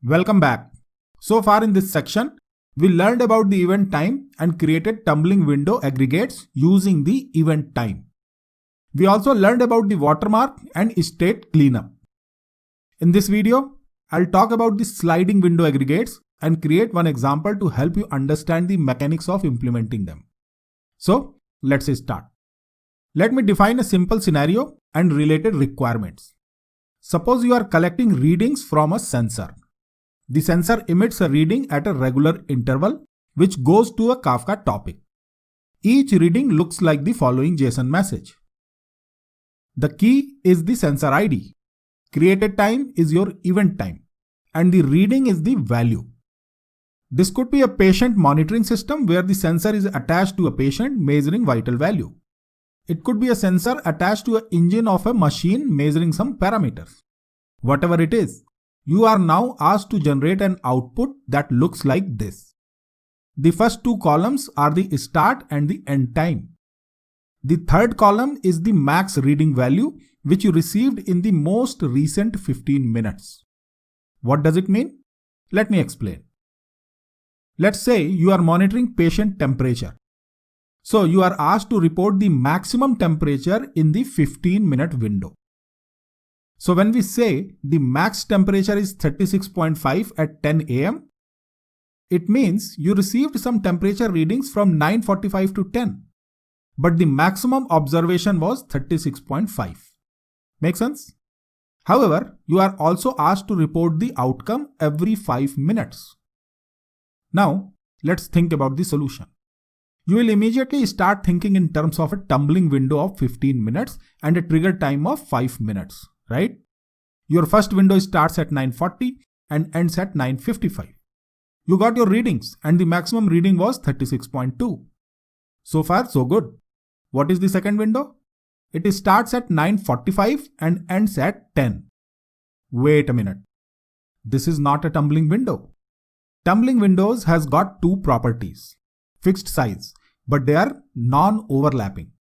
Welcome back. So far in this section, we learned about the event time and created tumbling window aggregates using the event time. We also learned about the watermark and state cleanup. In this video, I'll talk about the sliding window aggregates and create one example to help you understand the mechanics of implementing them. So let's start. Let me define a simple scenario and related requirements. Suppose you are collecting readings from a sensor. The sensor emits a reading at a regular interval, which goes to a Kafka topic. Each reading looks like the following JSON message. The key is the sensor ID. Created time is your event time, and the reading is the value. This could be a patient monitoring system where the sensor is attached to a patient measuring vital value. It could be a sensor attached to an engine of a machine measuring some parameters. Whatever it is, you are now asked to generate an output that looks like this. The first two columns are the start and the end time. The third column is the max reading value which you received in the most recent 15 minutes. What does it mean? Let me explain. Let's say you are monitoring patient temperature. So you are asked to report the maximum temperature in the 15-minute window. So when we say the max temperature is 36.5 at 10 am, it means you received some temperature readings from 9:45 to 10, but the maximum observation was 36.5. Make sense? However, you are also asked to report the outcome every 5 minutes. Now, let's think about the solution. You will immediately start thinking in terms of a tumbling window of 15 minutes and a trigger time of 5 minutes. Right? Your first window starts at 9:40 and ends at 9:55. You got your readings and the maximum reading was 36.2. So far, so good. What is the second window? It starts at 9:45 and ends at 10. Wait a minute. This is not a tumbling window. Tumbling windows has got two properties. Fixed size, but they are non-overlapping.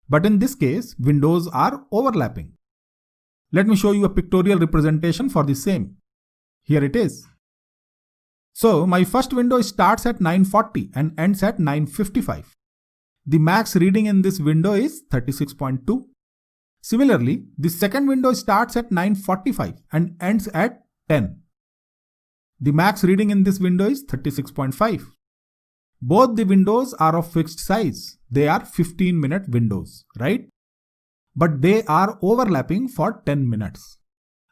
But in this case, windows are overlapping. Let me show you a pictorial representation for the same. Here it is. So my first window starts at 9:40 and ends at 9:55. The max reading in this window is 36.2. Similarly, the second window starts at 9:45 and ends at 10. The max reading in this window is 36.5. Both the windows are of fixed size. They are 15-minute windows, right? But they are overlapping for 10 minutes.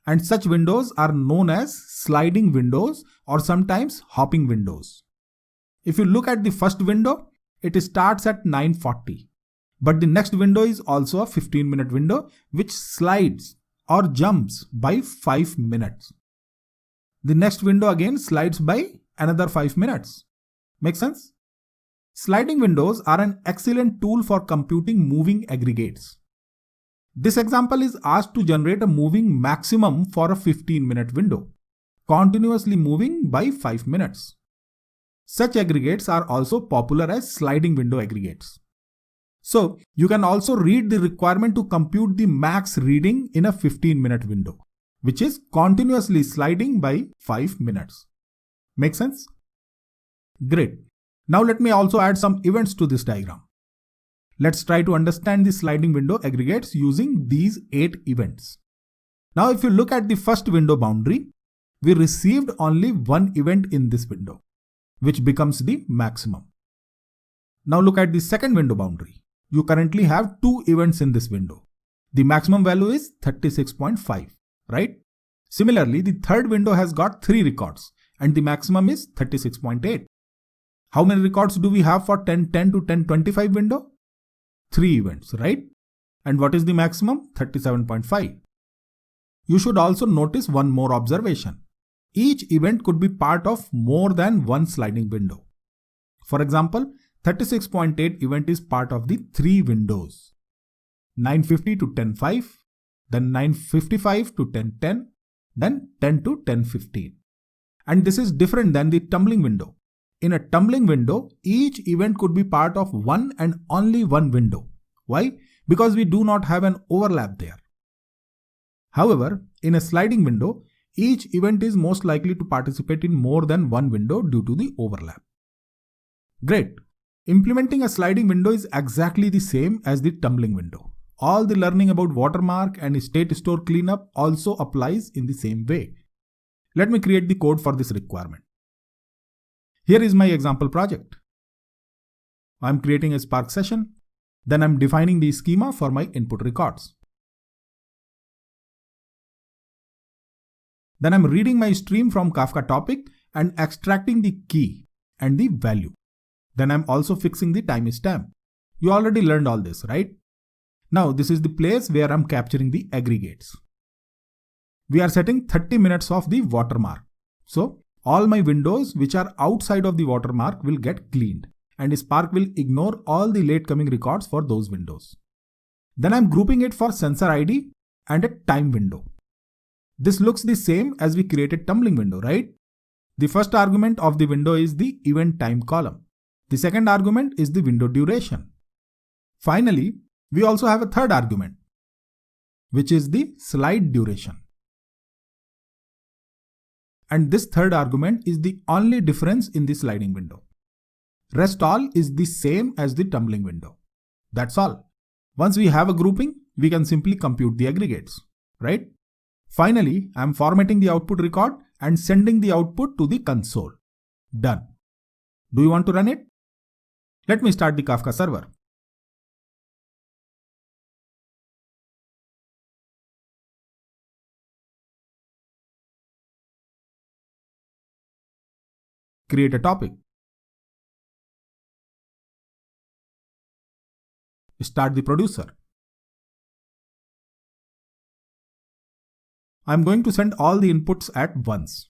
And such windows are known as sliding windows or sometimes hopping windows. If you look at the first window, it starts at 9:40. But the next window is also a 15-minute window which slides or jumps by 5 minutes. The next window again slides by another 5 minutes. Make sense? Sliding windows are an excellent tool for computing moving aggregates. This example is asked to generate a moving maximum for a 15-minute window, continuously moving by 5 minutes. Such aggregates are also popular as sliding window aggregates. So you can also read the requirement to compute the max reading in a 15-minute window, which is continuously sliding by 5 minutes. Make sense? Great. Now let me also add some events to this diagram. Let's try to understand the sliding window aggregates using these 8 events. Now if you look at the first window boundary, we received only one event in this window, which becomes the maximum. Now look at the second window boundary. You currently have 2 events in this window. The maximum value is 36.5, right? Similarly, the third window has got 3 records and the maximum is 36.8. How many records do we have for 1010 to 1025 window? 3 events, right? And what is the maximum? 37.5. You should also notice one more observation. Each event could be part of more than one sliding window. For example, 36.8 event is part of the 3 windows. 9:50 to 10:05, then 9:55 to 10:10, then 10 to 10:15. And this is different than the tumbling window. In a tumbling window, each event could be part of one and only one window. Why? Because we do not have an overlap there. However, in a sliding window, each event is most likely to participate in more than one window due to the overlap. Great. Implementing a sliding window is exactly the same as the tumbling window. All the learning about watermark and state store cleanup also applies in the same way. Let me create the code for this requirement. Here is my example project. I'm creating a Spark session. Then I'm defining the schema for my input records. Then I'm reading my stream from Kafka topic and extracting the key and the value. Then I'm also fixing the timestamp. You already learned all this, right? Now this is the place where I'm capturing the aggregates. We are setting 30 minutes of the watermark. So all my windows which are outside of the watermark will get cleaned, and Spark will ignore all the late coming records for those windows. Then I'm grouping it for sensor ID and a time window. This looks the same as we created tumbling window, right? The first argument of the window is the event time column. The second argument is the window duration. Finally, we also have a third argument, which is the slide duration. And this third argument is the only difference in the sliding window. Rest all is the same as the tumbling window. That's all. Once we have a grouping, we can simply compute the aggregates, right? Finally, I'm formatting the output record and sending the output to the console. Done. Do you want to run it? Let me start the Kafka server. Create a topic. Start the producer. I'm going to send all the inputs at once.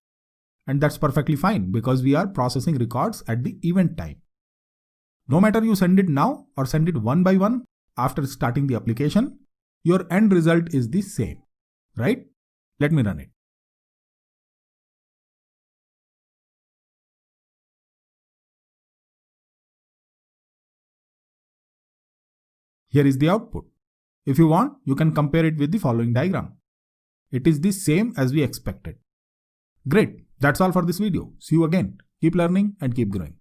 And that's perfectly fine because we are processing records at the event time. No matter you send it now or send it one by one after starting the application, your end result is the same, right? Let me run it. Here is the output. If you want, you can compare it with the following diagram. It is the same as we expected. Great. That's all for this video. See you again. Keep learning and keep growing.